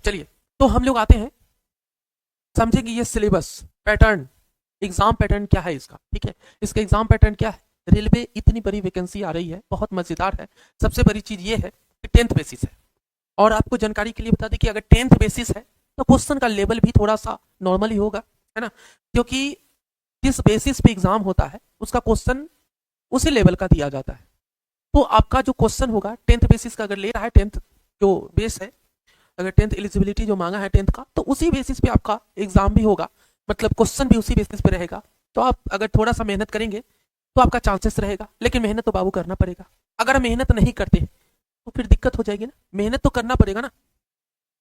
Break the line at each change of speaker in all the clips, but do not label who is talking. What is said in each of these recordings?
चलिए, तो हम लोग आते हैं, समझेंगे ये सिलेबस पैटर्न, एग्जाम पैटर्न क्या है इसका। ठीक है, इसका एग्जाम पैटर्न क्या है। रेलवे इतनी बड़ी वैकेंसी आ रही है, बहुत मजेदार है। सबसे बड़ी चीज ये है कि 10th बेसिस है, और आपको जानकारी के लिए बता दें कि अगर 10th बेसिस है तो क्वेश्चन का लेवल भी थोड़ा सा नॉर्मल ही होगा, है ना, क्योंकि जिस बेसिस पे एग्जाम होता है उसका क्वेश्चन उसी लेवल का दिया जाता है। तो आपका जो क्वेश्चन होगा 10th बेसिस का अगर ले रहा है, 10th जो बेस है, अगर 10th एलिजिबिलिटी जो मांगा है 10th का, तो उसी बेसिस पे आपका एग्जाम भी होगा, मतलब क्वेश्चन भी उसी बेसिस पे रहेगा। तो आप अगर थोड़ा सा मेहनत करेंगे तो आपका चांसेस रहेगा, लेकिन मेहनत तो बाबू करना पड़ेगा। अगर मेहनत नहीं करते तो फिर दिक्कत हो जाएगी ना, मेहनत तो करना पड़ेगा ना।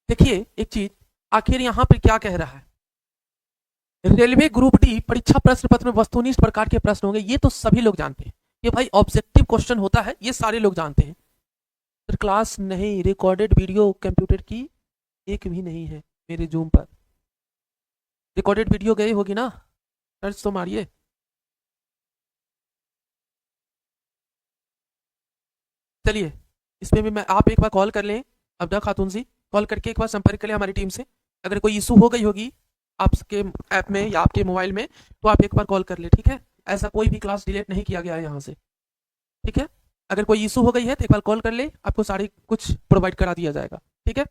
देखिए एक चीज, आखिर यहाँ पर क्या कह रहा है, रेलवे ग्रुप डी परीक्षा प्रश्न पत्र में वस्तुनिष्ठ प्रकार के प्रश्न होंगे, ये तो सभी लोग जानते हैं। ये भाई ऑब्जेक्टिव क्वेश्चन होता है, ये सारे लोग जानते हैं। फिर क्लास नहीं, रिकॉर्डेड वीडियो कंप्यूटर की एक भी नहीं है मेरे जूम पर। रिकॉर्डेड वीडियो गई होगी ना, सर्च तो मारिए। चलिए, इसमें भी मैं, आप एक बार कॉल कर लें अब्दा खातून जी, कॉल करके एक बार संपर्क कर लें हमारी टीम से। अगर कोई इशू हो गई होगी आपके ऐप में या आपके मोबाइल में, तो आप एक बार कॉल कर ले। ठीक है, ऐसा कोई भी क्लास डिलीट नहीं किया गया है यहाँ से। ठीक है, अगर कोई इशू हो गई है तो एक बार कॉल कर ले, आपको सारी कुछ प्रोवाइड करा दिया जाएगा। ठीक है,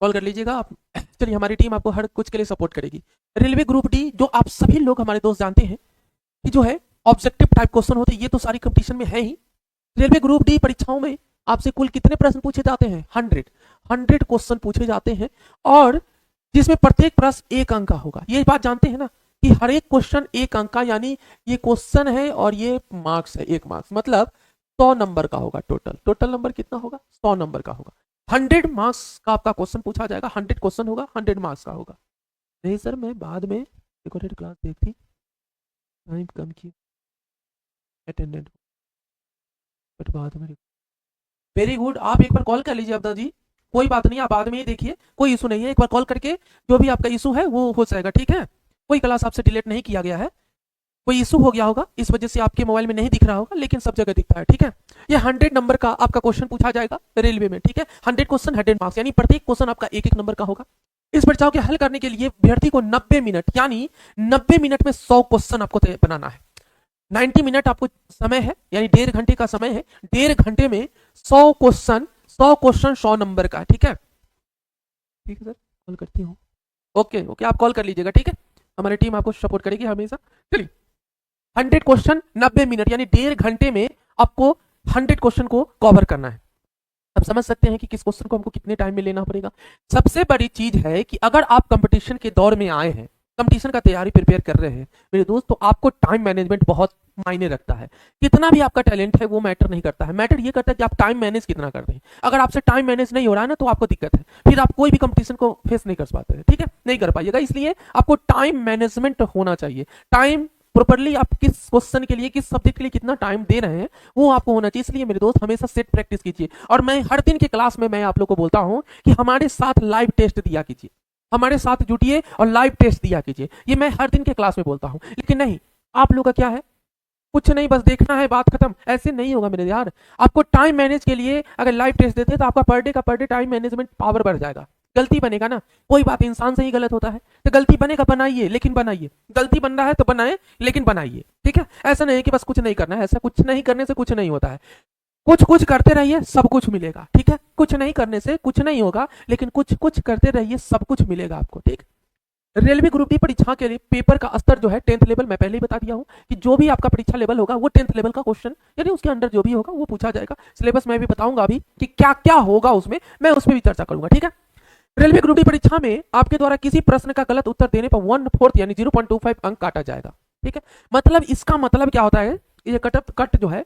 कॉल कर लीजिएगा आप। चलिए, हमारी टीम आपको हर कुछ के लिए सपोर्ट करेगी। रेलवे ग्रुप डी, जो आप सभी लोग हमारे दोस्त जानते हैं कि जो है ऑब्जेक्टिव टाइप क्वेश्चन होते हैं, ये तो सारी कंपटीशन में है ही। रेलवे ग्रुप डी परीक्षाओं में आपसे कुल कितने प्रश्न पूछे जाते हैं? 100 क्वेश्चन पूछे जाते हैं, और जिसमें प्रत्येक प्रश्न 1 अंक का होगा। ये बात जानते हैं ना कि हर एक क्वेश्चन 1 अंक का, यानी ये क्वेश्चन है और ये मार्क्स है, 1 मार्क्स, मतलब 100 नंबर का होगा। टोटल नंबर कितना होगा? 100 नंबर का होगा। 100 मार्क्स का आपका क्वेश्चन पूछा जाएगा, 100 क्वेश्चन होगा, 100 मार्क्स का होगा। नहीं सर, मैं बाद में रिकॉर्डेड क्लास देखी, टाइम कम की अटेंडेंट, बट बाद में। वेरी गुड, आप एक बार कॉल कर लीजिए अब्दा जी, कोई बात नहीं, आप बाद में ही देखिए, कोई इशू नहीं है। एक बार कॉल करके जो भी आपका इशू है वो हो जाएगा। ठीक है, कोई क्लास आपसे डिलीट नहीं किया गया है, कोई इशू हो गया होगा इस वजह से आपके मोबाइल में नहीं दिख रहा होगा, लेकिन सब जगह दिखता है। ठीक है, ये 100 नंबर का आपका क्वेश्चन पूछा जाएगा रेलवे में। ठीक है, 100 क्वेश्चन 100 मार्क्स, यानी प्रत्येक क्वेश्चन आपका 1-1 नंबर का होगा। इस परीक्षाओं के हल करने के लिए अभ्यर्थी को 90 मिनट, यानी 90 मिनट में 100 क्वेश्चन आपको बनाना है। 90 मिनट आपको समय है, यानी 1.5 घंटे का समय है। 1.5 घंटे में 100 क्वेश्चन, 100 नंबर का। ठीक है, ठीक है सर, कॉल करती हूँ। ओके ओके, आप कॉल कर लीजिएगा। ठीक है, हमारी टीम आपको सपोर्ट करेगी हमेशा। चलिए, 100 क्वेश्चन 90 मिनट, यानी 1.5 घंटे में आपको 100 क्वेश्चन को कवर करना है। अब समझ सकते हैं कि किस क्वेश्चन को हमको कितने टाइम में लेना पड़ेगा। सबसे बड़ी चीज है कि अगर आप कंपटीशन के दौर में आए हैं, कंपटीशन का तैयारी प्रिपेयर कर रहे हैं मेरे दोस्त, तो आपको टाइम मैनेजमेंट बहुत मायने रखता है। कितना भी आपका टैलेंट है वो मैटर नहीं करता है, मैटर ये करता है कि आप टाइम मैनेज कितना करते हैं। अगर आपसे टाइम मैनेज नहीं हो रहा है ना, तो आपको दिक्कत है, फिर आप कोई भी कंपटीशन को फेस नहीं कर पाते हैं। ठीक है, नहीं कर पाइएगा, इसलिए आपको टाइम मैनेजमेंट होना चाहिए। टाइम प्रॉपर्ली आप किस क्वेश्चन के लिए, किस सब्जेक्ट के लिए कितना टाइम दे रहे हैं वो आपको होना चाहिए। इसलिए मेरे दोस्त हमेशा सेट प्रैक्टिस कीजिए, और मैं हर दिन की क्लास में मैं आप लोग को बोलता हूं कि हमारे साथ लाइव टेस्ट दिया कीजिए, हमारे साथ जुटिए और लाइव टेस्ट दिया कीजिए। ये मैं हर दिन के क्लास में बोलता हूं, लेकिन नहीं, आप लोग का क्या है, कुछ नहीं, बस देखना है, बात खत्म। ऐसे नहीं होगा मेरे यार। आपको टाइम मैनेज के लिए अगर लाइव टेस्ट देते हैं तो आपका per day time management power बढ़ जाएगा। गलती बनेगा ना, कोई बात, इंसान से ही गलत होता है, तो गलती बनेगा, बनाइए, लेकिन बनाइए। गलती बन रहा है तो बनाए, लेकिन बनाइए। ठीक है, ऐसा नहीं है कि बस कुछ नहीं करना है, ऐसा कुछ नहीं करने से कुछ नहीं होता है। कुछ कुछ करते रहिए, सब कुछ मिलेगा। ठीक है, कुछ नहीं करने से कुछ नहीं होगा, लेकिन कुछ कुछ करते रहिए, सब कुछ मिलेगा आपको। ठीक, रेलवे ग्रुप डी परीक्षा के लिए पेपर का स्तर जो है 10th लेवल, मैं पहले ही बता दिया हूं कि जो भी आपका परीक्षा लेवल होगा वो 10th लेवल का क्वेश्चन, यानी उसके अंडर जो भी होगा वो पूछा जाएगा। सिलेबस मैं भी बताऊंगा अभी कि क्या क्या होगा उसमें, मैं उसमें भी चर्चा करूंगा। ठीक है, रेलवे ग्रुप डी परीक्षा में आपके द्वारा किसी प्रश्न का गलत उत्तर देने पर 1/4 यानी 0.25 अंक काटा जाएगा। ठीक है, मतलब इसका मतलब क्या होता है, ये कट जो है,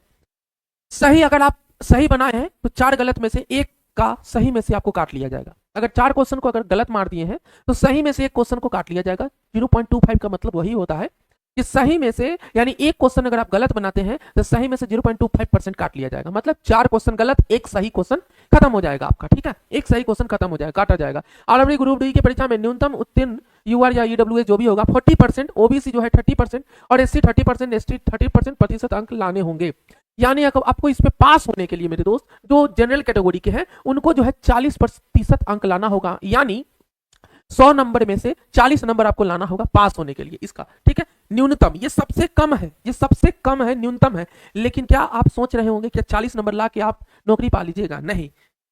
सही अगर आप सही बनाए हैं तो 4 गलत में से 1 का सही में से आपको काट लिया जाएगा। अगर 4 क्वेश्चन को अगर गलत मार दिए हैं तो सही में से 1 क्वेश्चन को काट लिया जाएगा। 0.25 का मतलब वही होता है कि सही में से, यानी 1 क्वेश्चन अगर आप गलत बनाते हैं तो सही में से 0.25% काट लिया जाएगा। मतलब 4 क्वेश्चन गलत, 1 सही क्वेश्चन खत्म हो जाएगा आपका। ठीक है, 1 सही क्वेश्चन खत्म हो जाएगा, काटा जाएगा। आरआरबी ग्रुप डी की परीक्षा में न्यूनतम उत्तीर्ण यूआर या ईडब्ल्यूएस जो भी होगा 40%, ओबीसी जो है 30% और एससी 30%, एसटी 30% प्रतिशत अंक लाने होंगे। यानी आपको इसमें पास होने के लिए मेरे दोस्त, जो जनरल कैटेगरी के हैं उनको जो है 40% अंक लाना होगा, यानी 100 नंबर में से 40 नंबर आपको लाना होगा पास होने के लिए इसका, ठीक है। न्यूनतम, ये सबसे कम है, ये सबसे कम है, न्यूनतम है। लेकिन क्या आप सोच रहे होंगे कि 40 नंबर ला के आप नौकरी पा लीजिएगा? नहीं,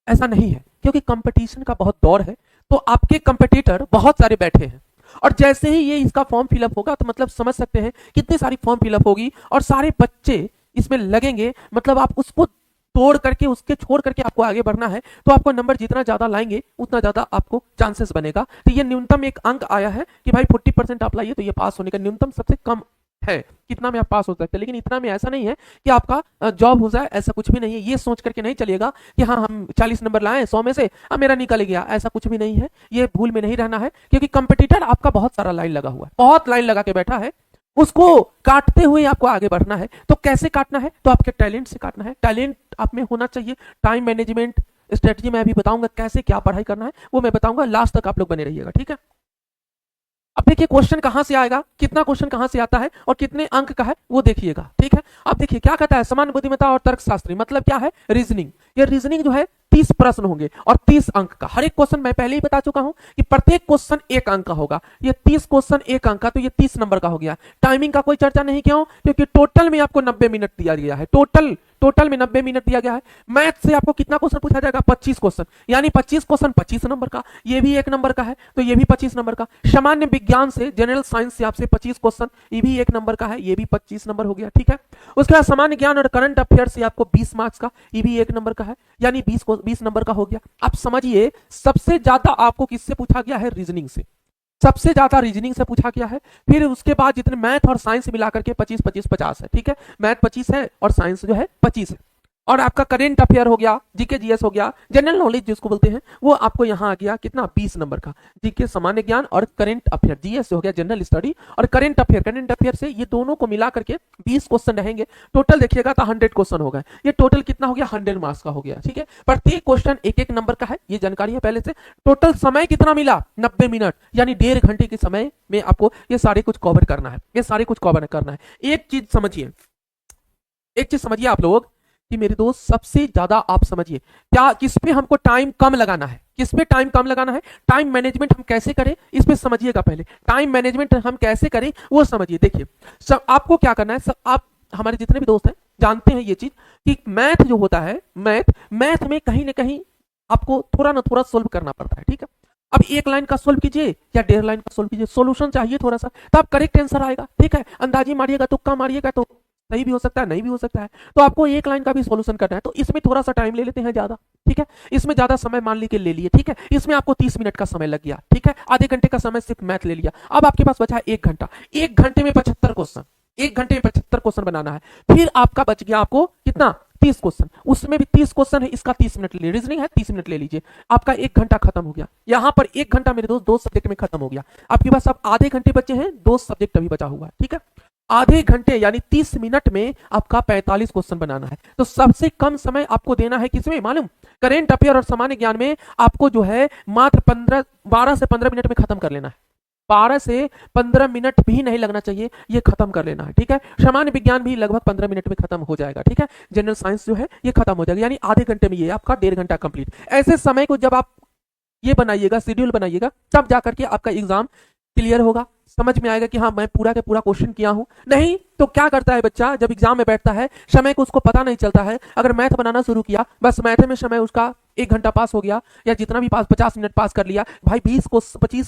ऐसा नहीं है, क्योंकि कंपटीशन का बहुत दौर है। तो आपके कंपटीटर बहुत सारे बैठे हैं, और जैसे ही ये इसका फॉर्म फिलअप होगा तो मतलब समझ सकते हैं कितनी सारी फॉर्म फिलअप होगी और सारे बच्चे इसमें लगेंगे। मतलब आप उसको तोड़ करके, उसके छोड़ करके आपको आगे बढ़ना है, तो आपको नंबर जितना ज्यादा लाएंगे उतना ज्यादा आपको चांसेस बनेगा। तो ये न्यूनतम एक अंक आया है कि भाई 40% आप लाइए तो ये पास होने का न्यूनतम सबसे कम है, कितना में आप पास हो सकते हैं। लेकिन इतना में ऐसा नहीं है कि आपका जॉब हो जाए, ऐसा कुछ भी नहीं है। ये सोच करके नहीं चलिएगा कि हाँ हम 40 नंबर लाए 100 में से, अब मेरा निकल गया, ऐसा कुछ भी नहीं है। ये भूल में नहीं रहना है, क्योंकि कंपटीटर आपका बहुत सारा लाइन लगा हुआ है, बहुत लाइन लगा के बैठा है, उसको काटते हुए आपको आगे बढ़ना है। तो कैसे काटना है? तो आपके टैलेंट से काटना है। टैलेंट आप में होना चाहिए, टाइम मैनेजमेंट स्ट्रेटजी मैं अभी बताऊंगा, कैसे क्या पढ़ाई करना है वो मैं बताऊंगा, लास्ट तक आप लोग बने रहिएगा, ठीक है। अब देखिए क्वेश्चन कहां से आएगा, कितना क्वेश्चन कहां से आता है और कितने अंक का है वो देखिएगा, ठीक है। अब देखिए क्या कहता है, सामान्य बुद्धिमत्ता और तर्कशास्त्री, मतलब क्या है? रीजनिंग। ये रीजनिंग जो है 30 प्रश्न होंगे और 30 अंक का। हर एक क्वेश्चन मैं पहले ही बता चुका हूं कि प्रत्येक क्वेश्चन 1 अंक का होगा। ये 30 क्वेश्चन 1 अंक का, तो ये 30 नंबर का हो गया। टाइमिंग का कोई चर्चा नहीं, क्यों? क्योंकि टोटल में आपको 90 मिनट दिया गया है, टोटल में 90 मिनट दिया गया है। मैथ से आपको कितना क्वेश्चन पूछा जाएगा? 25 क्वेश्चन, यानी 25 क्वेश्चन 25 नंबर का। ये भी 1 नंबर का है तो ये भी 25 नंबर का। सामान्य विज्ञान से, जनरल साइंस से आपसे 25 क्वेश्चन, ये भी 1 नंबर का है, ये भी 25 नंबर हो गया, ठीक है। उसके बाद सामान्य ज्ञान और करंट अफेयर से आपको 20 मार्क्स का, ये भी 1 नंबर का है, यानी 20 नंबर का हो गया। आप समझिए सबसे ज्यादा आपको किससे पूछा गया है? रीजनिंग से, सबसे ज्यादा रीजनिंग से पूछा गया है। फिर उसके बाद जितने मैथ और साइंस मिलाकर के 25 25 50 है, ठीक है। मैथ 25 है और साइंस जो है 25 है। और आपका करेंट अफेयर हो गया, जीके जीएस हो गया, जनरल नॉलेज जिसको बोलते हैं, वो आपको यहां आ गया कितना? 20 नंबर का। जीके सामान्य ज्ञान और करेंट अफेयर, जीएस हो गया जनरल स्टडी, और करेंट अफेयर से ये दोनों को मिला करके 20 क्वेश्चन रहेंगे। टोटल देखिएगा तो 100 क्वेश्चन हो गए। ये टोटल कितना हो गया? 100 मार्क्स का हो गया, ठीक है। प्रत्येक क्वेश्चन 1 नंबर का है, ये जानकारी है पहले से। टोटल समय कितना मिला? 90 मिनट, यानी 1.5 घंटे के समय में आपको ये सारे कुछ कवर करना है, ये सारे कुछ कवर करना है। एक चीज समझिए, आप लोग कि मेरे दोस्त, सबसे ज्यादा आप समझिए क्या, किस पे हमको टाइम कम लगाना है, किस पे टाइम कम लगाना है, टाइम मैनेजमेंट हम कैसे करें, इस पे समझिएगा। पहले टाइम मैनेजमेंट हम कैसे करें वो समझिए। देखिए सब आपको क्या करना है, सब आप हमारे जितने भी दोस्त हैं जानते हैं ये चीज कि मैथ जो होता है, मैथ में कहीं ना कहीं आपको थोड़ा ना थोड़ा सोल्व करना पड़ता है, ठीक है। अब 1 लाइन का सोल्व कीजिए या 1.5 लाइन का सोल्व कीजिए, सोल्यूशन चाहिए थोड़ा सा, तब करेक्ट आंसर आएगा, ठीक है। अंदाजी मारिएगा, तुक्का मारिएगा तो सही भी हो सकता है, नहीं भी हो सकता है। तो आपको 1 लाइन का भी सॉल्यूशन करना है, तो इसमें थोड़ा सा टाइम ले लेते हैं ज्यादा, ठीक है। इसमें ज्यादा समय मान लीजिए ले लिए, ठीक है। इसमें आपको 30 मिनट का समय लग गया, ठीक है। आधे घंटे का समय सिर्फ मैथ ले लिया। अब आपके पास बचा है 1 घंटा। 1 घंटे में 75 क्वेश्चन, 1 घंटे में 75 क्वेश्चन बनाना है। फिर आपका बच गया आपको कितना? 30 क्वेश्चन, उसमें भी 30 क्वेश्चन है, इसका 30 मिनट ले लीजिए, रीजनिंग है 30 मिनट ले लीजिए। आपका 1 घंटा खत्म हो गया। यहां पर 1 घंटा मेरे दोस्त 2 सब्जेक्ट में खत्म हो गया। आपके पास अब आधे घंटे बचे हैं, 2 सब्जेक्ट अभी बचा हुआ है, ठीक है। आधे घंटे यानी 30 मिनट में आपका 45 क्वेश्चन बनाना है। तो सबसे कम समय आपको देना है किसमें मालूम? करेंट अफेयर और सामान्य ज्ञान में आपको जो है मात्र 12 से 15 मिनट में खत्म कर लेना है। 12 से 15 मिनट भी नहीं लगना चाहिए, ये खत्म कर लेना है, ठीक है। सामान्य विज्ञान भी लगभग 15 मिनट में खत्म हो जाएगा, ठीक है। जनरल साइंस जो है ये खत्म हो जाएगा, यानी आधे घंटे में ये आपका 1.5 घंटा कंप्लीट। ऐसे समय को जब आप ये बनाइएगा, शेड्यूल बनाइएगा, तब जाकर के आपका एग्जाम क्लियर होगा, समझ में आएगा कि हाँ मैं पूरा का पूरा क्वेश्चन किया हूं। नहीं तो क्या करता है बच्चा, जब एग्जाम में बैठता है समय को उसको पता नहीं चलता है। अगर मैथ बनाना शुरू किया, बस मैथ में समय उसका 1 घंटा पास हो गया, या जितना भी पास 50 मिनट पास कर लिया। भाई 25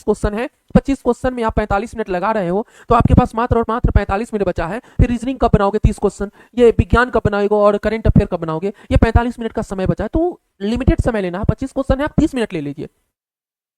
क्वेश्चन है, 25 क्वेश्चन में आप 45 मिनट लगा रहे हो, तो आपके पास मात्र और मात्र 45 मिनट बचा है। फिर रीजनिंग कब बनाओगे 30 क्वेश्चन, ये विज्ञान कब बनाओगे और करेंट अफेयर कब बनाओगे, ये 45 मिनट का समय बचा है। तो लिमिटेड समय लेना है, 25 क्वेश्चन है, आप 30 मिनट ले लीजिए,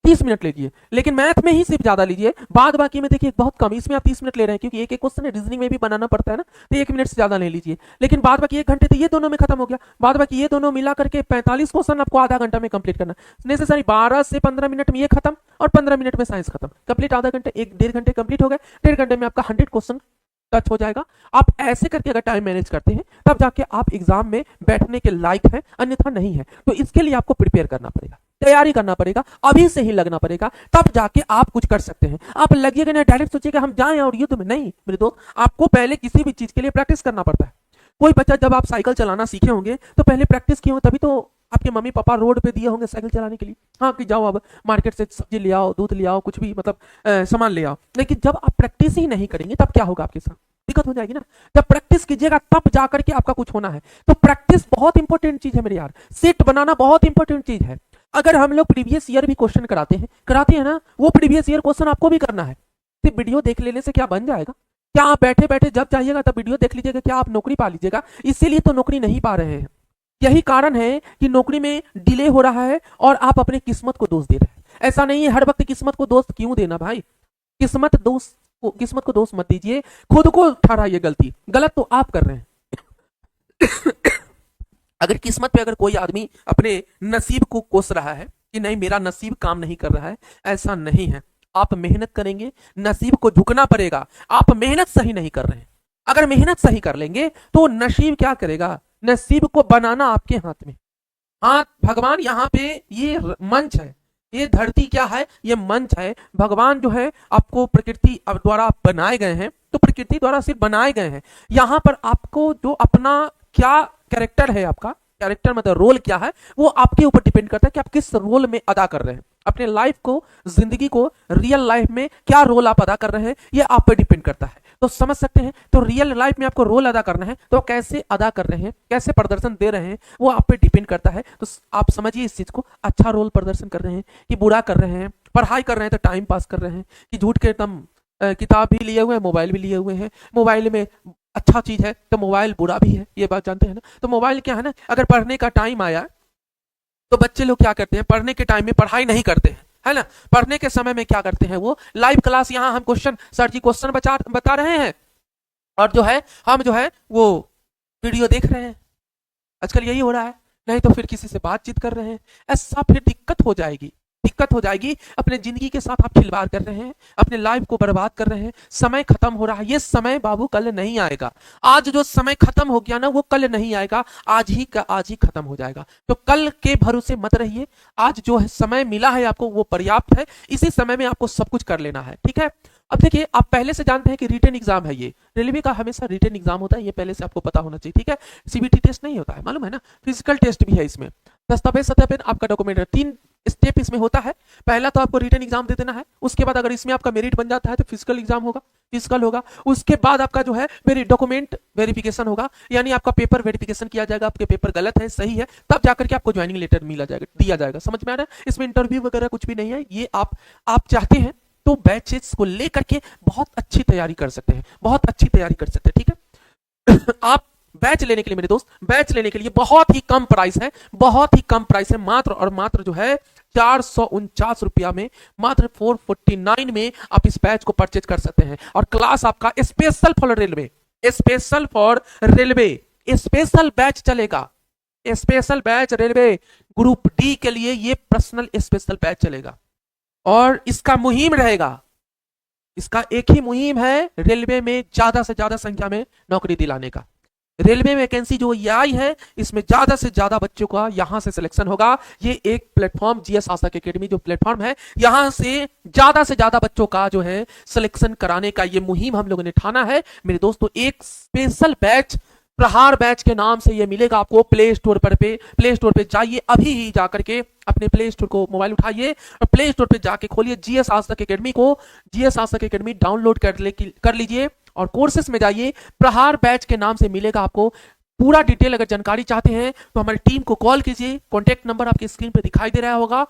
30 मिनट लीजिए। लेकिन मैथ में ही सिर्फ ज्यादा लीजिए, बाद बाकी में देखिए बहुत कम, इसमें आप 30 मिनट ले रहे हैं क्योंकि एक एक क्वेश्चन है, रीजनिंग में भी बनाना पड़ता है ना, तो 1 मिनट से ज्यादा नहीं लीजिए। लेकिन बाद बाकी 1 घंटे तो ये दोनों में खत्म हो गया। बाद बाकी ये दोनों मिला करके 45 क्वेश्चन आपको आधा घंटा में कंप्लीट करना। नेसेसरी 12 से 15 मिनट में ये खत्म और 15 मिनट में साइंस खत्म, कंप्लीट आधा घंटे, 1.5 घंटे कंप्लीट हो गए। 1.5 घंटे में आपका 100 क्वेश्चन टच हो जाएगा। आप ऐसे करके अगर टाइम मैनेज करते हैं तब जाके आप एग्जाम में बैठने के लायक हैं, अन्यथा नहीं है। तो इसके लिए आपको प्रिपेयर करना पड़ेगा, तैयारी करना पड़ेगा, अभी से ही लगना पड़ेगा, तब जाके आप कुछ कर सकते हैं। आप लगिएगा ना डायरेक्ट सोचिएगा हम जाएं और युद्ध में, नहीं मेरे दोस्त, आपको पहले किसी भी चीज के लिए प्रैक्टिस करना पड़ता है। कोई बच्चा जब आप साइकिल चलाना सीखे होंगे तो पहले प्रैक्टिस किए होंगे, तभी तो आपके मम्मी पापा रोड पे दिए होंगे साइकिल चलाने के लिए। हाँ कि जाओ अब मार्केट से सब्जी ले आओ, दूध ले आओ, कुछ भी मतलब सामान ले आओ। लेकिन जब आप प्रैक्टिस ही नहीं करेंगे तब क्या होगा आपके साथ? दिक्कत हो जाएगी ना। जब प्रैक्टिस कीजिएगा तब जाकर के आपका कुछ होना है। तो प्रैक्टिस बहुत इंपॉर्टेंट चीज है मेरे यार, सेट बनाना बहुत इंपॉर्टेंट चीज है। अगर हम लोग प्रीवियस ईयर भी क्वेश्चन कराते हैं ना, वो प्रीवियस ईयर क्वेश्चन आपको भी करना है। सिर्फ वीडियो देख लेने से क्या बन जाएगा? क्या आप बैठे बैठे जब चाहिएगा तब वीडियो देख लीजिएगा, क्या आप नौकरी पा लीजिएगा? इसीलिए तो नौकरी नहीं पा रहे हैं। यही कारण है कि नौकरी में डिले हो रहा है और आप अपने किस्मत को दोष दे रहे हैं। ऐसा नहीं है, हर वक्त किस्मत को दोष क्यों देना भाई? किस्मत को दोष मत दीजिए, खुद को ठहराइए गलती। गलत तो आप कर रहे हैं। अगर किस्मत पे अगर कोई आदमी अपने नसीब को कोस रहा है कि नहीं मेरा नसीब काम नहीं कर रहा है, ऐसा नहीं है। आप मेहनत करेंगे, नसीब को झुकना पड़ेगा। आप मेहनत सही नहीं कर रहे हैं। अगर मेहनत सही कर लेंगे तो नसीब क्या करेगा? नसीब को बनाना आपके हाथ में। हाँ, भगवान यहाँ पे ये मंच है, ये धरती क्या है? ये मंच है। भगवान जो है आपको प्रकृति द्वारा बनाए गए हैं, तो प्रकृति द्वारा सिर्फ बनाए गए हैं। यहाँ पर आपको जो अपना क्या कैरेक्टर है, आपका कैरेक्टर मतलब रोल क्या है, वो आपके ऊपर डिपेंड करता है कि आप किस रोल में अदा कर रहे हैं। अपने लाइफ को, जिंदगी को, रियल लाइफ में क्या रोल आप अदा कर रहे हैं, ये आप पर डिपेंड करता है। तो समझ सकते हैं, तो रियल लाइफ में आपको रोल अदा करना है तो कैसे अदा कर रहे हैं, कैसे प्रदर्शन दे रहे हैं, वो आप पे डिपेंड करता है। तो आप समझिए इस चीज को, अच्छा रोल प्रदर्शन कर रहे हैं कि बुरा कर रहे हैं, पढ़ाई कर रहे हैं तो टाइम पास कर रहे हैं कि झूठ के एकदम किताब भी लिए हुए हैं, मोबाइल भी लिए हुए हैं। मोबाइल में अच्छा चीज है तो मोबाइल बुरा भी है, ये बात जानते हैं ना। तो मोबाइल क्या है ना, अगर पढ़ने का टाइम आया तो बच्चे लोग क्या करते हैं, पढ़ने के टाइम में पढ़ाई नहीं करते हैं, है ना। पढ़ने के समय में क्या करते हैं, वो लाइव क्लास, यहाँ हम क्वेश्चन सर जी क्वेश्चन बता रहे हैं और जो है हम जो है वो वीडियो देख रहे हैं। आजकल यही हो रहा है, नहीं तो फिर किसी से बातचीत कर रहे हैं। ऐसा फिर दिक्कत हो जाएगी, दिक्कत हो जाएगी। अपने जिंदगी के साथ आप खिलवाड़ कर रहे हैं, अपने लाइफ को बर्बाद कर रहे हैं। समय खत्म हो रहा है, ये समय बाबू कल नहीं आएगा। आज जो समय खत्म हो गया ना, वो कल नहीं आएगा, आज ही का आज ही खत्म हो जाएगा। तो कल के भरोसे मत रहिए। आज जो है समय मिला है आपको, वो पर्याप्त है। इसी समय में आपको सब कुछ कर लेना है, ठीक है। अब देखिए, आप पहले से जानते हैं कि रिटन एग्जाम है, ये रेलवे का हमेशा रिटन एग्जाम होता है, ये पहले से आपको पता होना चाहिए, ठीक है। सीबीटी टेस्ट नहीं होता है, मालूम है ना। फिजिकल टेस्ट भी है इसमें, दस्तावेज सत्यापन, आपका डॉक्यूमेंट, 3 स्टेप इसमें होता है। पहला तो आपको रिटन एग्जाम दे देना है, उसके बाद अगर इसमें आपका मेरिट बन जाता है तो फिजिकल एग्जाम होगा, फिजिकल होगा। उसके बाद आपका जो है मेरी डॉक्यूमेंट वेरिफिकेशन होगा, यानी आपका पेपर वेरिफिकेशन किया जाएगा, आपके पेपर गलत है सही है, तब जाकर के आपको ज्वाइनिंग लेटर मिला जाएगा, दिया जाएगा। समझ में आ रहा है? इसमें इंटरव्यू वगैरह कुछ भी नहीं है। ये आप चाहते हैं तो बैचेस को लेकर के बहुत अच्छी तैयारी कर सकते हैं, बहुत अच्छी तैयारी कर सकते हैं, ठीक है। आप बैच लेने के लिए मेरे दोस्त, बैच लेने के लिए बहुत ही कम प्राइस है, बहुत ही कम प्राइस है। मात्र और मात्र जो है 449 रुपया में, मात्र 449 में आप इस बैच को परचेज कर सकते हैं। और क्लास आपका special for railway, special for railway, special batch चलेगा, special batch railway group D के लिए ये पर्सनल स्पेशल बैच चलेगा। और इसका मुहिम रहेगा, इसका एक ही मुहिम है, रेलवे में ज्यादा से ज्यादा संख्या में नौकरी दिलाने का। रेलवे वैकेंसी जो ये आई है, इसमें ज्यादा से ज्यादा बच्चों का यहां से सिलेक्शन होगा। ये एक प्लेटफॉर्म जीएस आस्था एकेडमी जो प्लेटफॉर्म है, यहां से ज्यादा बच्चों का जो है सिलेक्शन कराने का ये मुहिम हम लोगों ने ठाना है मेरे दोस्तों। एक स्पेशल बैच, प्रहार बैच के नाम से ये मिलेगा आपको प्ले स्टोर पे जाइए, अभी ही जाकर के अपने प्ले स्टोर को मोबाइल उठाइए और प्ले स्टोर पे जाके खोलिए जीएस आस्था एकेडमी को, जीएस आस्था एकेडमी डाउनलोड कर लीजिए और कोर्सेस में जाइए। प्रहार बैच के नाम से मिलेगा आपको पूरा डिटेल। अगर जानकारी चाहते हैं तो हमारी टीम को कॉल कीजिए, कॉन्टैक्ट नंबर आपकी स्क्रीन पे दिखाई दे रहा होगा,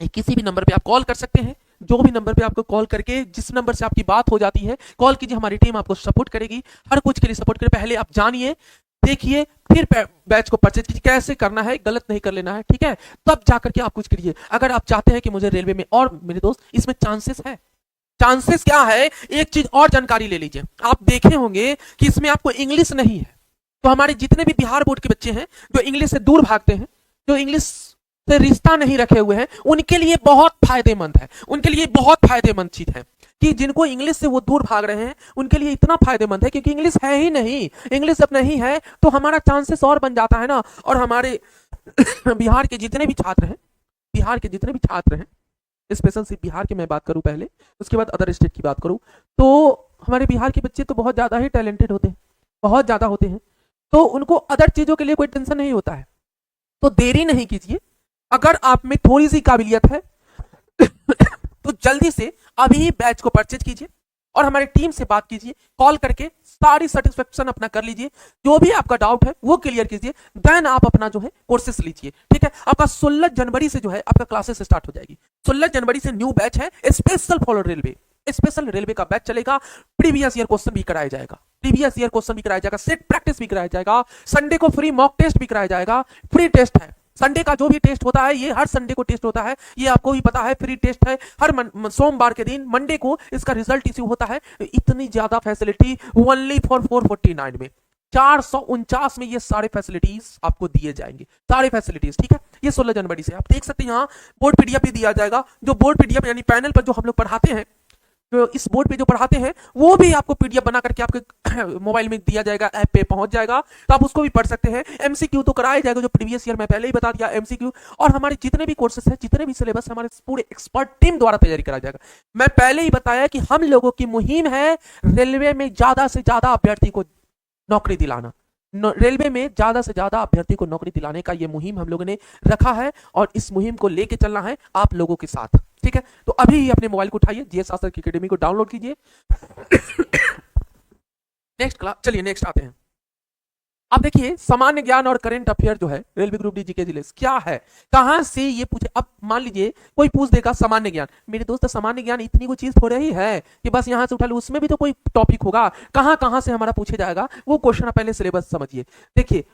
किसी भी नंबर पे आप कॉल कर सकते हैं। जो भी नंबर पे आपको कॉल करके, जिस नंबर से आपकी बात हो जाती है, कॉल कीजिए, हमारी टीम आपको सपोर्ट करेगी, हर कुछ के लिए सपोर्ट करेगी। पहले आप जानिए, देखिए, फिर बैच को परचेज कीजिए, कैसे करना है, गलत नहीं कर लेना है, ठीक है। तब जाकर के आप कुछ करिए। अगर आप चाहते हैं कि मुझे रेलवे में, और मेरे दोस्त इसमें चांसेस है, चांसेस क्या है, एक चीज और जानकारी ले लीजिए। आप देखे होंगे कि इसमें आपको इंग्लिश नहीं है, तो हमारे जितने भी बिहार बोर्ड के बच्चे हैं जो इंग्लिश से दूर भागते हैं, जो इंग्लिश से रिश्ता नहीं रखे हुए हैं, उनके लिए बहुत फायदेमंद है, उनके लिए बहुत फायदेमंद चीज है कि जिनको इंग्लिश से वो दूर भाग रहे हैं, उनके लिए इतना फायदेमंद है क्योंकि इंग्लिश है ही नहीं। इंग्लिश जब नहीं है तो हमारा चांसेस और बन जाता है ना। और हमारे बिहार के जितने भी छात्र हैं, बिहार के जितने भी छात्र हैं, स्पेशल सिर्फ बिहार की मैं बात करूं पहले, उसके बाद अदर स्टेट की बात करूं, तो हमारे बिहार के बच्चे तो बहुत ज्यादा ही टैलेंटेड होते हैं, बहुत ज्यादा होते हैं। तो उनको अदर चीजों के लिए कोई टेंशन नहीं होता है। तो देरी नहीं कीजिए, अगर आप में थोड़ी सी काबिलियत है तो जल्दी से अभी बैच को परचेज कीजिए और हमारी टीम से बात कीजिए, कॉल करके सारी सेटिस्फेक्शन अपना कर लीजिए, जो भी आपका डाउट है वो क्लियर कीजिए, देन आप अपना जो है कोर्सेस लीजिए। ठीक है, आपका 16 जनवरी से जो है आपका क्लासेस स्टार्ट हो जाएगी। 16 जनवरी से न्यू बैच है special for railway, special railway का बैच चलेगा। प्रीवियस ईयर क्वेश्चन भी कराया जाएगा, प्रीवियस ईयर क्वेश्चन भी कराया जाएगा, सेट प्रैक्टिस भी कराया जाएगा, संडे को फ्री मॉक टेस्ट भी कराया जाएगा। फ्री टेस्ट है, संडे का जो भी टेस्ट होता है ये हर संडे को टेस्ट होता है, ये आपको भी पता है, फ्री टेस्ट है। हर सोमवार के दिन मंडे को इसका रिजल्ट इश्यू होता है। इतनी ज्यादा फैसिलिटी ओनली फॉर 449 में, 449 में ये सारे फैसिलिटीज आपको दिए जाएंगे, सारे फैसिलिटीज। ठीक है, ये 16 जनवरी से आप देख सकते हैं। यहाँ बोर्ड पीडीएफ भी दिया जाएगा, जो बोर्ड पीडीएफ यानी पैनल पर जो हम लोग पढ़ाते हैं, जो इस बोर्ड पे जो पढ़ाते हैं वो भी आपको पीडीएफ बना करके आपके मोबाइल में दिया जाएगा, ऐप पे पहुंच जाएगा, तो आप उसको भी पढ़ सकते हैं। एमसीक्यू तो कराया जाएगा, जो प्रीवियस ईयर मैं पहले ही बता दिया एमसीक्यू। और हमारे जितने भी कोर्सेस हैं, जितने भी सिलेबस, हमारे पूरे एक्सपर्ट टीम द्वारा तैयारी कराया जाएगा। मैं पहले ही बताया कि हम लोगों की मुहिम है रेलवे में ज्यादा से ज्यादा अभ्यर्थी को नौकरी दिलाना। रेलवे में ज्यादा से ज्यादा अभ्यर्थी को नौकरी दिलाने का ये मुहिम हम लोगों ने रखा है और इस मुहिम को लेके चलना है आप लोगों के साथ। ठीक है, तो अभी ही अपने मोबाइल को उठाइए, जीएस आस्था एकेडमी को डाउनलोड कीजिए। नेक्स्ट क्लास, चलिए नेक्स्ट आते हैं। अब देखिए सामान्य ज्ञान और करंट अफेयर जो है रेलवे ग्रुप डी जीके जिलेस क्या है, कहां से ये पूछे। अब मान लीजिए कोई पूछ देगा सामान्य ज्ञान, मेरे दोस्त सामान्य ज्ञान इतनी कोई चीज थोड़ी ही है कि बस यहां से उठा लो, उसमें भी तो कोई टॉपिक होगा, कहां कहां से हमारा पूछे जाएगा वो क्वेश्चन पहले सिलेबस समझिए। देखिए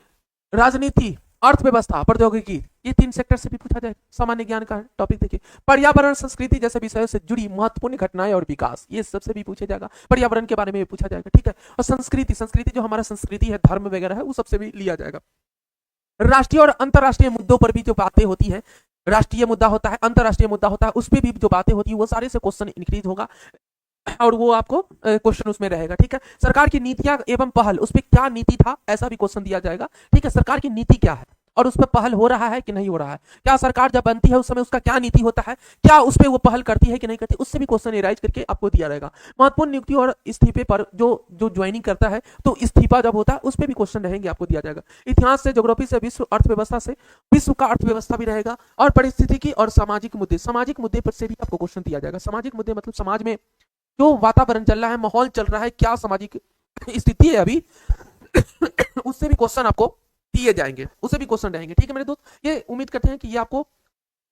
राजनीति, अर्थव्यवस्था, प्रौद्योगिकी, ये 3 सेक्टर से भी पूछा जाए सामान्य ज्ञान का टॉपिक। देखिए पर्यावरण संस्कृति जैसे विषयों से जुड़ी महत्वपूर्ण घटनाएं और विकास, ये सबसे भी पूछा जाएगा, पर्यावरण के बारे में भी पूछा जाएगा। ठीक है, और संस्कृति, संस्कृति जो हमारा संस्कृति है, धर्म वगैरह है, वो सबसे भी लिया जाएगा। राष्ट्रीय और अंतरराष्ट्रीय मुद्दों पर भी जो बातें होती है, राष्ट्रीय मुद्दा होता है, अंतरराष्ट्रीय मुद्दा होता है, उस पर भी जो बातें होती है वो सारे से क्वेश्चन इंक्रीज होगा और वो आपको क्वेश्चन उसमें रहेगा। ठीक है, सरकार की नीतियां एवं पहल, उस पर क्या नीति था ऐसा भी क्वेश्चन दिया जाएगा। ठीक है, सरकार की नीति क्या है और उस पर पहल हो रहा है कि नहीं हो रहा है, क्या सरकार जब बनती है उस समय उसका क्या नीति होता है, क्या उस पर वो पहल करती है कि नहीं करती, उससे भी क्वेश्चन एराइज करके आपको दिया रहेगा। महत्वपूर्ण नियुक्ति और इस्तीफे पर जो जो ज्वाइनिंग करता है तो इस्तीफा जब होता है उस पर भी क्वेश्चन रहेंगे, आपको दिया जाएगा। इतिहास से, ज्योग्राफी से, विश्व अर्थव्यवस्था से, विश्व का अर्थव्यवस्था भी रहेगा, और परिस्थितिकी और सामाजिक मुद्दे, सामाजिक मुद्दे पर से भी आपको क्वेश्चन दिया जाएगा। सामाजिक मुद्दे मतलब समाज में जो वातावरण चल रहा है, माहौल चल रहा है, क्या सामाजिक स्थिति है अभी उससे भी क्वेश्चन आपको दिए जाएंगे, उससे भी क्वेश्चन रहेंगे। ठीक है मेरे दोस्त, ये उम्मीद करते हैं कि ये आपको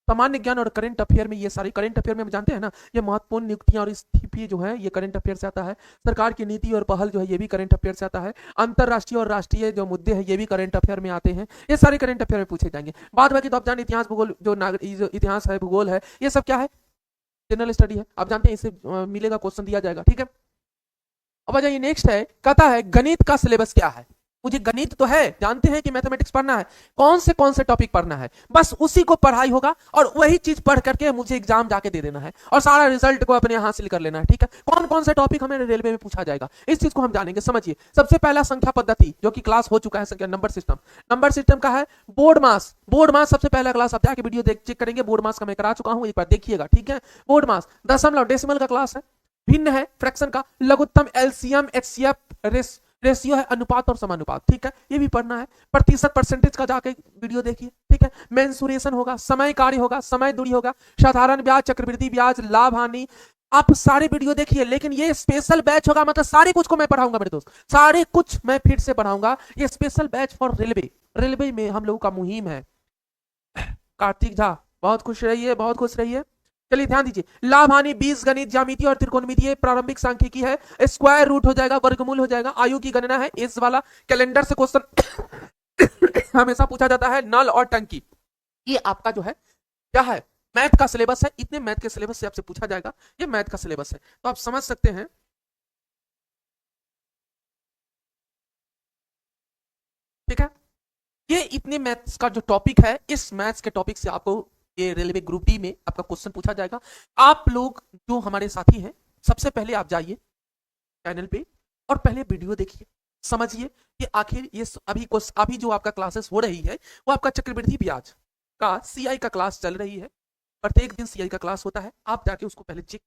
सामान्य ज्ञान और करंट अफेयर में, ये सारे करंट अफेयर में हम जानते हैं ना, ये महत्वपूर्ण नियुक्तियां और इस्तीफे जो है ये करंट अफेयर से आता है। सरकार की नीति और पहल जो है ये भी करंट अफेयर से आता है। अंतरराष्ट्रीय और राष्ट्रीय जो मुद्दे हैं ये भी करंट अफेयर में आते हैं, ये सारे करंट अफेयर में पूछे जाएंगे। बाद बाकी तो आप जान, इतिहास भूगोल, जो इतिहास है, भूगोल है, ये सब क्या है, जनरल स्टडी है, आप जानते हैं, इससे मिलेगा क्वेश्चन दिया जाएगा। ठीक है, अब आ जाइए नेक्स्ट है, कहता है गणित का सिलेबस क्या है। मुझे गणित तो है, जानते हैं कि मैथमेटिक्स पढ़ना है, कौन से टॉपिक पढ़ना है, बस उसी को पढ़ाई होगा और वही चीज पढ़ करके मुझे एग्जाम जाके दे देना है और सारा रिजल्ट को अपने हासिल कर लेना है। ठीक है, कौन से टॉपिक हमें रेलवे में पूछा जाएगा इस चीज को हम जानेंगे। समझिए, सबसे पहला संख्या पद्धति जो कि क्लास हो चुका है, संख्या नंबर सिस्टम, नंबर सिस्टम का है। बोर्ड मास, बोर्ड मास सबसे पहला क्लास आप जाके वीडियो देख चेक करेंगे, बोर्ड मास का मैं करा चुका हूं, एक बार देखिएगा। ठीक है, बोर्ड मास, दशमलव डेसिमल का क्लास है, भिन्न है फ्रैक्शन का, लघुत्तम, एलसीएम, एचसीएफ, रेशियो है, अनुपात और समानुपात। ठीक है, ये भी पढ़ना है। प्रतिशत, परसेंटेज का जाके वीडियो देखिए। ठीक है, मेंसुरेशन होगा, समय कार्य होगा, समय दूरी होगा, साधारण ब्याज, चक्रवृद्धि ब्याज, लाभ हानि, आप सारे वीडियो देखिए। लेकिन ये स्पेशल बैच होगा, मतलब सारे कुछ को मैं पढ़ाऊंगा मेरे दोस्त, सारे कुछ मैं फिर से पढ़ाऊंगा। ये special batch for railway, railway में हम लोगों का मुहिम है। कार्तिक झा बहुत खुश रहिए, बहुत खुश रहिए। चलिए ध्यान दीजिए, लाभ हानि, बीज गणित, ज्यामिति और त्रिकोणमिति, प्रारंभिक सांख्यिकी है, स्क्वायर रूट हो जाएगा, वर्गमूल हो जाएगा, आयु की गणना है, इस वाला कैलेंडर से क्वेश्चन हमेशा पूछा जाता है, नल और टंकी, ये आपका जो है क्या है, मैथ का सिलेबस है। इतने मैथ के सिलेबस से आपसे पूछा जाएगा, ये मैथ का सिलेबस है, तो आप समझ सकते हैं। ठीक है, ये इतने मैथ्स का जो टॉपिक है, इस मैथ्स के टॉपिक से आपको ये रेलवे ग्रुप डी में आपका क्वेश्चन पूछा जाएगा। आप लोग जो हमारे साथी हैं, सबसे पहले आप जाइए चैनल पे और पहले वीडियो देखिए, समझिए कि आखिर ये अभी जो आपका क्लासेस हो रही है वो आपका चक्रवृद्धि ब्याज का सीआई का क्लास चल रही है। प्रत्येक दिन सीआई का क्लास होता है, आप जाके उसको पहले चेक,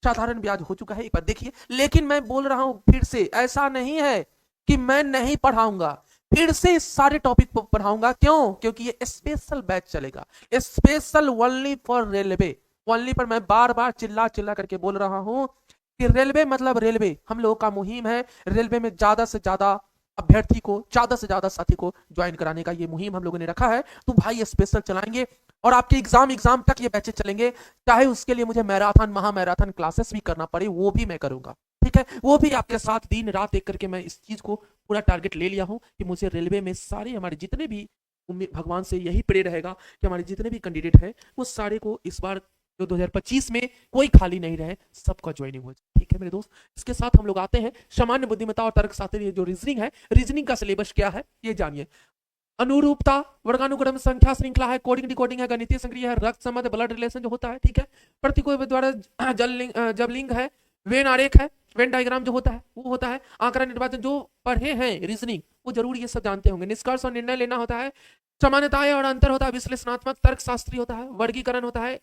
साधारण ब्याज हो चुका है, एक बार देखिए। लेकिन मैं बोल रहा हूं फिर से, ऐसा नहीं है कि मैं नहीं पढ़ाऊंगा, फिर से इस सारे टॉपिक पर पढ़ाऊंगा। क्यों? क्योंकि ये स्पेशल बैच चलेगा, special only for railway. Only पर मैं बार बार चिल्ला चिल्ला करके बोल रहा हूं कि रेलवे मतलब रेलवे हम लोगों का मुहिम है। रेलवे में ज्यादा से ज्यादा अभ्यर्थी को, ज्यादा से ज्यादा साथी को ज्वाइन कराने का ये मुहिम हम लोगों ने रखा है। तो भाई स्पेशल चलाएंगे और आपके एग्जाम तक ये बैचेस चलेंगे। चाहे उसके लिए मुझे मैराथन महा मैराथन क्लासेस भी करना पड़े, वो भी मैं करूंगा। ठीक है, वो भी आपके साथ दिन रात एक करके मैं इस चीज को पूरा टारगेट ले लिया हूं कि मुझे रेलवे में सारे हमारे जितने भी, भगवान से यही प्रे रहेगा कि हमारे जितने भी कैंडिडेट हैं वो सारे को इस बार जो 2025 में कोई खाली नहीं रहे, सबका ज्वाइनिंग हो जाए। ठीक है मेरे दोस्त, इसके साथ हम लोग आते हैं सामान्य बुद्धिमत्ता और तर्क शास्त्र, जो रीजनिंग है, रीजनिंग का सिलेबस क्या है ये जानिए। अनुरूपता, वर्गानुक्रम, संख्या श्रृंखला है, कोडिंग डिकोडिंग है, गणितीय संक्रिया है, रक्त संबंध ब्लड रिलेशन जो होता है। ठीक है, प्रतिकोप द्वारा जब लिंग है, वेन आरेख है, वेन डायग्राम जो होता है वो होता है, आंकड़ा निर्वाचन जो पढ़े हैं रीजनिंग वो जरूर ये सब जानते होंगे। निष्कर्ष और निर्णय लेना होता है, समानताएं और अंतर होता है, विश्लेषणात्मक तर्क शास्त्री होता है, वर्गीकरण होता है,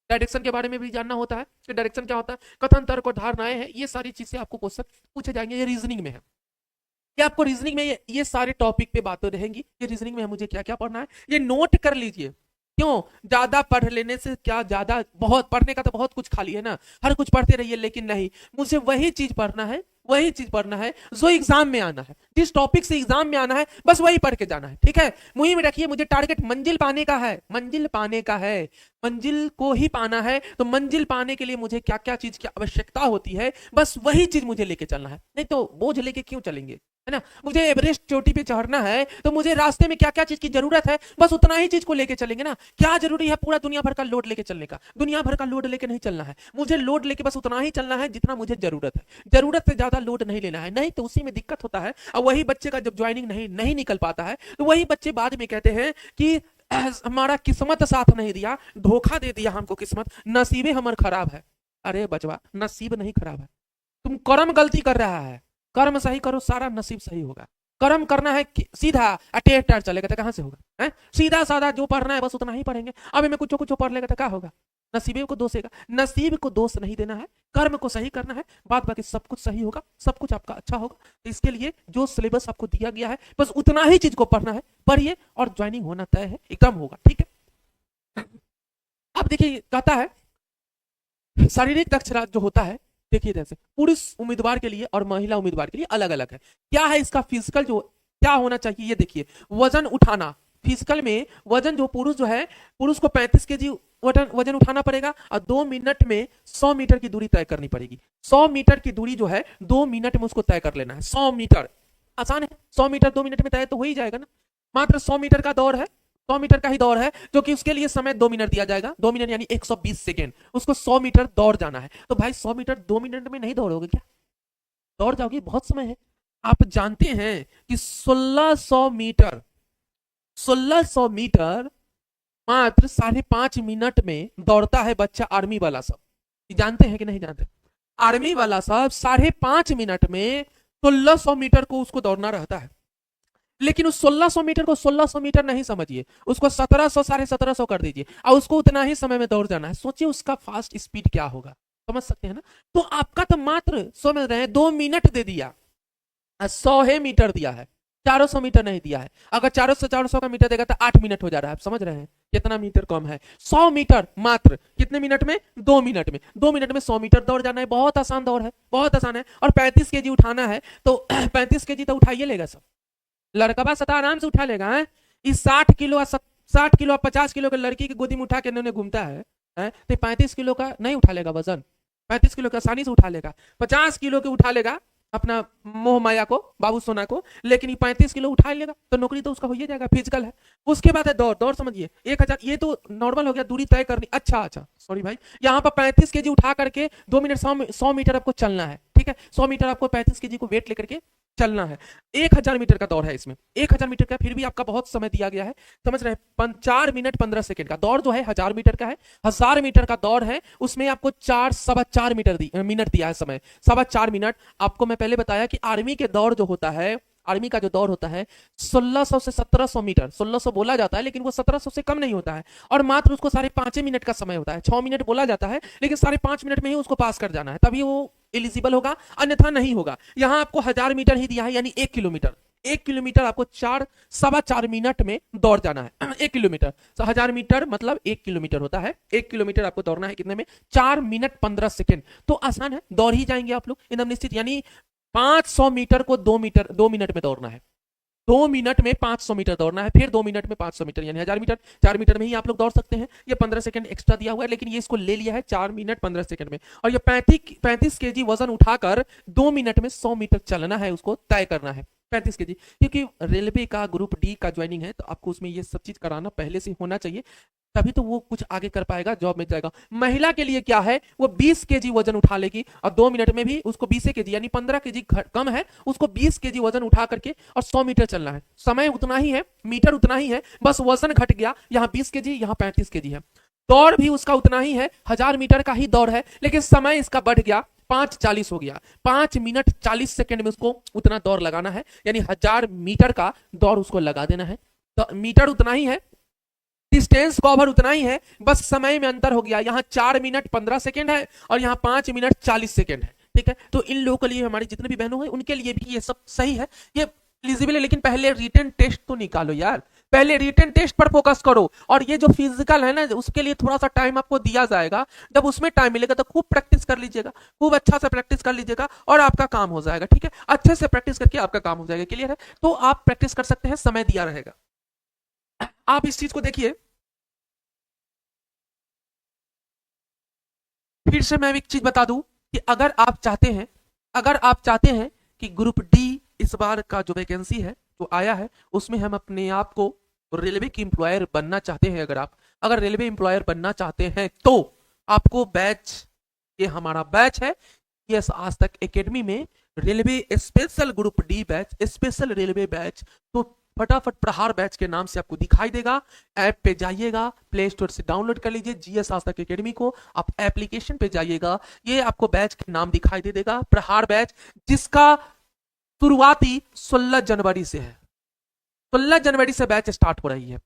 डायरेक्शन के बारे में भी जानना होता है कि डायरेक्शन क्या होता है, कथन तर्क और धारणाएं हैं। ये सारी चीजें आपको क्वेश्चन पूछे जाएंगे, ये रीजनिंग में है। क्या आपको रीजनिंग में ये सारे टॉपिक पे बातें रहेंगी कि रीजनिंग में मुझे क्या क्या पढ़ना है, ये नोट कर लीजिए। क्यों? ज्यादा पढ़ लेने से क्या, ज्यादा बहुत पढ़ने का तो बहुत कुछ खाली है ना, हर कुछ पढ़ते रहिए, लेकिन नहीं, मुझे वही चीज पढ़ना है, वही चीज पढ़ना है जो एग्जाम में आना है, जिस टॉपिक से एग्जाम में आना है बस वही पढ़ के जाना है। ठीक है, मुहिम में रखिए, मुझे टारगेट मंजिल पाने का है, मंजिल पाने का है, मंजिल को ही पाना है। तो मंजिल पाने के लिए मुझे क्या क्या चीज की आवश्यकता होती है, बस वही चीज मुझे लेके चलना है। नहीं तो बोझ लेके क्यों चलेंगे, है ना। मुझे एवरेस्ट चोटी पे चढ़ना है तो मुझे रास्ते में क्या क्या चीज की जरूरत है, बस उतना ही चीज को लेके चलेंगे ना। क्या जरूरी है पूरा दुनिया भर का लोड लेके चलने का? दुनिया भर का लोड लेके नहीं चलना है, मुझे लोड लेके बस उतना ही चलना है जितना मुझे जरूरत है, जरूरत से ज्यादा लोड नहीं लेना है। नहीं तो उसी में दिक्कत होता है। और वही बच्चे का जब ज्वाइनिंग नहीं निकल पाता है तो वही बच्चे बाद में कहते हैं कि हमारा किस्मत साथ नहीं दिया, धोखा दे दिया हमको किस्मत, नसीबे हमारे खराब है। अरे बचवा, नसीब नहीं खराब है, तुम कर्म गलती कर रहा है। कर्म सही करो, सारा नसीब सही होगा। कर्म करना है सीधा, अटेटार चलेगा तो कहां से होगा, है? सीधा साधा जो पढ़ना है बस उतना ही पढ़ेंगे। अब मैं कुछ कुछ पढ़ लेगा तो क्या होगा? नसीबे को दोष देगा। नसीब को दोष नहीं देना है, कर्म को सही करना है, बाद बाकी सब कुछ सही होगा, सब कुछ आपका अच्छा होगा। तो इसके लिए जो सिलेबस आपको दिया गया है बस उतना ही चीज को पढ़ना है, पढ़िए और ज्वाइनिंग होना तय है, एकदम होगा। ठीक है, अब देखिए कहता है शारीरिक दक्षता जो होता है, देखिए जैसे पुरुष उम्मीदवार के लिए और महिला उम्मीदवार के लिए अलग अलग है। क्या है इसका फिजिकल जो क्या होना चाहिए, ये देखिए। वजन उठाना, फिजिकल में वजन जो पुरुष जो है, पुरुष को 35 केजी वजन उठाना पड़ेगा और 2 मिनट में 100 मीटर की दूरी तय करनी पड़ेगी। 100 मीटर की दूरी जो है 2 मिनट में उसको तय कर लेना है। 100 मीटर आसान है, 100 मीटर 2 मिनट में तय तो हो ही जाएगा ना। मात्र 100 मीटर का दौड़ है, 100 मीटर का ही दौड़ है, जो कि उसके लिए समय 2 मिनट दिया जाएगा। 2 मिनट यानी 120 सेकेंड, उसको 100 मीटर दौड़ जाना है। तो भाई 100 मीटर 2 मिनट में नहीं दौड़ोगे क्या? दौड़ जाओगे, बहुत समय है। आप जानते हैं कि 1600 मीटर मात्र 5.5 मिनट में दौड़ता है बच्चा, आर्मी वाला सब। जानते हैं कि नहीं जानते? आर्मी वाला सब 5.5 मिनट में 1600 मीटर को उसको दौड़ना रहता है। लेकिन उस 1600 मीटर को 1600 मीटर नहीं समझिए, उसको 1700 1750 कर दीजिए और उसको उतना ही समय में दौड़ जाना है। सोचिए उसका फास्ट स्पीड क्या होगा, समझ सकते हैं ना। तो आपका तो मात्र समझ रहे हैं 2 मिनट दे दिया, 100 मीटर दिया है, 400 मीटर नहीं दिया है। अगर 400 का मीटर देगा तो 8 मिनट हो जा रहा है। आप समझ रहे हैं कितना मीटर कम है? 100 मीटर मात्र कितने मिनट में? 2 मिनट में। 2 मिनट में 100 मीटर दौड़ जाना है, बहुत आसान दौड़ है, बहुत आसान है। और 35 केजी उठाना है तो 35 केजी तो उठाइए लेगा सब, लड़का बा सता आराम से उठा लेगा है? इस 60 किलो 60 किलो 50 किलो के लड़की की गोदी में उठा के इन्होंने घूमता है, तो 35 किलो का नहीं उठा लेगा वजन, 35 किलो का आसानी से उठा लेगा, 50 किलो के उठा लेगा अपना मोह माया को, बाबू सोना को, लेकिन ये 35 किलो उठा लेगा तो नौकरी तो उसका हो ही जाएगा, फिजिकल है। उसके बाद है दौड़, दौड़ समझिए 1000, ये तो नॉर्मल हो गया, दूरी तय करनी। अच्छा सॉरी भाई, यहाँ पर 35 केजी उठा करके 2 मिनट 100 मीटर आपको चलना है। ठीक है, 100 मीटर आपको 35 केजी को वेट लेकर के चलना है। 1000 मीटर का दौड़ है इसमें, 1000 मीटर का, फिर भी आपका बहुत समय दिया गया है, समझ रहे हैं? 4 मिनट 15 सेकंड का दौड़ जो है 1000 मीटर का है। 1000 मीटर का दौड़ है, उसमें आपको 4 मिनट दिया है समय, 4.25 मिनट। आपको मैं पहले बताया कि आर्मी के दौड़ जो होता है, आर्मी का जो दौड़ होता है 1600 से 1700 मीटर, 1600 बोला जाता है लेकिन वो 1700 से कम नहीं होता है, और मात्र उसको 5.5 मिनट का समय होता है। 6 मिनट बोला जाता है लेकिन 5.5 मिनट में ही उसको पास कर जाना है, तभी वो एलिजिबल होगा, अन्यथा नहीं होगा। यहां आपको 1000 मीटर ही दिया है, यानी 1 किलोमीटर। 1 किलोमीटर आपको 4 सवा 4 मिनट में दौड़ जाना है। 1 किलोमीटर 1000 मीटर मतलब 1 किलोमीटर होता है। 1 किलोमीटर आपको दौड़ना है कितने में? 4 मिनट 15 सेकेंड। तो आसान है, दौड़ ही जाएंगे आप लोग एकदम निश्चित। यानी 500 मीटर को 2 मिनट में दौड़ना है। 2 मिनट में 500 मीटर दौड़ना है, फिर 2 मिनट में 500 मीटर यानी 1000 मीटर। 4 मीटर में ही आप लोग दौड़ सकते हैं। ये 15 सेकंड एक्स्ट्रा दिया हुआ है, लेकिन ये इसको ले लिया है 4 मिनट 15 सेकंड में। और ये 35 केजी वजन उठाकर 2 मिनट में 100 मीटर चलना है, उसको तय करना है। 35 केजी, क्योंकि रेलवे का ग्रुप डी का ज्वाइनिंग है, तो आपको उसमें ये सब चीज कराना पहले से होना चाहिए, तभी तो वो कुछ आगे कर पाएगा, जॉब में जाएगा। महिला के लिए क्या है, वो 20 केजी वजन उठा लेगी और 2 मिनट में भी उसको 20 केजी यानी 15 केजी कम है, उसको 20 केजी वजन उठा करके और 100 मीटर चलना है। समय उतना ही है, मीटर उतना ही है, बस वजन घट गया, यहाँ 20 केजी यहाँ 35 केजी है। दौड़ भी उसका उतना ही है, 1000 मीटर का ही दौड़ है, लेकिन समय इसका बढ़ गया, 5:40 हो गया। 5 मिनट 40 सेकंड में उसको उतना दौड़ लगाना है, यानी 1000 मीटर का दौड़ उसको लगा देना है। तो मीटर उतना ही है, डिस्टेंस कवर उतना ही है, बस समय में अंतर हो गया। यहाँ 4 मिनट 15 सेकेंड है और यहाँ 5 मिनट 40 सेकेंड है। ठीक है, तो इन लोगों के लिए, हमारी जितने भी बहनों हैं उनके लिए भी ये सब सही है, ये एलिजिबल है। लेकिन पहले रिटन टेस्ट तो निकालो यार, पहले रिटन टेस्ट पर फोकस करो। और ये जो फिजिकल है ना, उसके लिए थोड़ा सा टाइम आपको दिया जाएगा। जब उसमें टाइम मिलेगा तो खूब प्रैक्टिस कर लीजिएगा, खूब अच्छा से प्रैक्टिस कर लीजिएगा और आपका काम हो जाएगा। ठीक है, अच्छे से प्रैक्टिस करके आपका काम हो जाएगा। क्लियर है? तो आप प्रैक्टिस कर सकते हैं, समय दिया रहेगा। आप इस चीज को देखिए, फिर से मैं एक चीज बता दूं कि अगर आप चाहते हैं कि ग्रुप डी इस बार का जो वैकेंसी है जो आया है, उसमें हम अपने आप को रेलवे की एम्प्लॉयर बनना चाहते हैं, अगर रेलवे एम्प्लॉयर बनना चाहते हैं, तो आपको बैच, ये हमारा बैच है यस आज तक एकेडमी में, railway special group D batch, special railway batch. तो फटाफट प्रहार बैच के नाम से आपको दिखाई देगा। ऐप पे जाइएगा, प्ले स्टोर से डाउनलोड कर लीजिए जीएस आज तक एकेडमी को। आप एप्लीकेशन पे जाइएगा, ये आपको बैच के नाम दिखाई दे देगा, प्रहार बैच, जिसका शुरुआती 16 जनवरी से है। 16 जनवरी से बैच स्टार्ट हो रही है।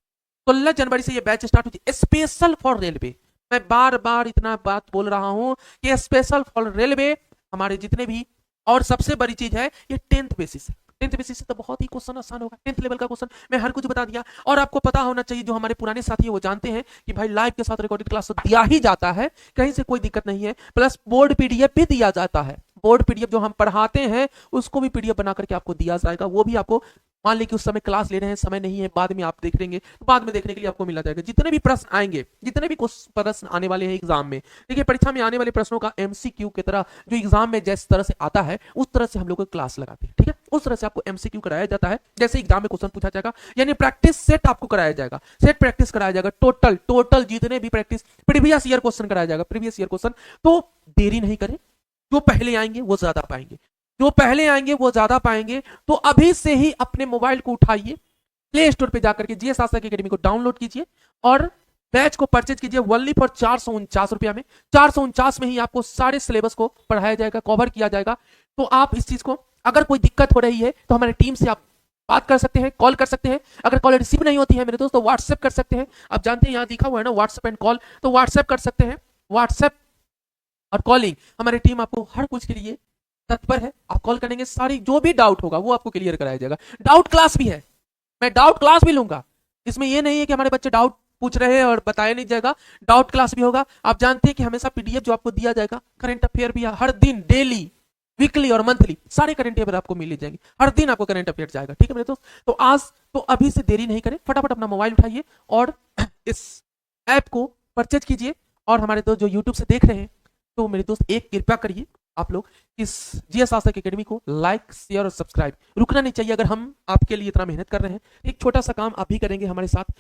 16 जनवरी से ये बैच स्टार्ट होती है, स्पेशल फॉर रेलवे। मैं बार बार इतना बात बोल रहा हूं कि स्पेशल फॉर रेलवे हमारे जितने भी, और सबसे बड़ी चीज है ये 10th बेसिस है। 10th बेसिस से तो बहुत ही क्वेश्चन आसान होगा, 10th लेवल का क्वेश्चन मैं हर कुछ बता दिया। और आपको पता होना चाहिए, जो हमारे पुराने साथी है वो जानते हैं कि भाई लाइव के साथ रिकॉर्डेड क्लास तो दिया ही जाता है, कहीं से कोई दिक्कत नहीं है। प्लस बोर्ड पीडीएफ भी दिया जाता है, बोर्ड पीडीएफ जो हम पढ़ाते हैं उसको भी पीडीएफ बना करके आपको दिया जाएगा। वो भी आपको, मान लीजिए उस समय क्लास ले रहे हैं, समय नहीं है, बाद में आप देख लेंगे, तो बाद में देखने के लिए आपको मिला जाएगा। जितने भी प्रश्न आएंगे, जितने भी प्रश्न आने वाले हैं एग्जाम में, देखिए परीक्षा में आने वाले प्रश्नों का एमसीक्यू की तरह जो एग्जाम में जिस तरह से आता है, उस तरह से हम लोग क्लास लगाते हैं। ठीक है, उस तरह से आपको एमसीक्यू कराया जाता है, जैसे एग्जाम में क्वेश्चन पूछा जाएगा, यानी प्रैक्टिस सेट आपको कराया जाएगा, सेट प्रैक्टिस कराया जाएगा, टोटल जितने भी प्रैक्टिस प्रीवियस ईयर क्वेश्चन कराया जाएगा, प्रीवियस ईयर क्वेश्चन। तो देरी नहीं करें, जो पहले आएंगे वो ज्यादा पाएंगे, जो पहले आएंगे वो ज्यादा पाएंगे। तो अभी से ही अपने मोबाइल को उठाइए, प्ले स्टोर पे जाकर के जीएस आस्था एकेडमी को डाउनलोड कीजिए और बैच को परचेज कीजिए वनली फॉर 449 रुपया में। 449 में ही आपको सारे सिलेबस को पढ़ाया जाएगा, कवर किया जाएगा। तो आप इस चीज को, अगर कोई दिक्कत हो रही है तो हमारी टीम से आप बात कर सकते हैं, कॉल कर सकते हैं। अगर कॉल रिसीव नहीं होती है मेरे दोस्त, तो व्हाट्सएप कर सकते हैं। आप जानते हैं यहाँ लिखा हुआ है ना व्हाट्सएप एंड कॉल, तो व्हाट्सएप कर सकते हैं। व्हाट्सएप और कॉलिंग, हमारी टीम आपको हर कुछ के लिए तत्पर है। आप कॉल करेंगे, सारी जो भी डाउट होगा वो आपको क्लियर कराया जाएगा। डाउट क्लास भी है, मैं डाउट क्लास भी लूंगा। इसमें ये नहीं है कि हमारे बच्चे डाउट पूछ रहे हैं और बताया नहीं जाएगा, डाउट क्लास भी होगा। आप जानते हैं कि हमेशा पीडीएफ जो आपको दिया जाएगा, करंट अफेयर भी हर दिन, डेली, वीकली और मंथली सारे करंट अफेयर आपको मिल जाएंगे। हर दिन आपको करंट अफेयर जाएगा। ठीक है मेरे दोस्त, तो आज तो अभी से देरी नहीं करें, फटाफट अपना मोबाइल उठाइए और इस ऐप को परचेज कीजिए। और हमारे दोस्त जो यूट्यूब से देख रहे हैं, तो मेरे दोस्त एक कृपया करिए, आप लोग इस जीएस आस्था एकेडमी को लाइक, शेयर और सब्सक्राइब, रुकना नहीं चाहिए। अगर हम आपके लिए इतना मेहनत कर रहे हैं, एक छोटा सा काम आप भी करेंगे हमारे साथ,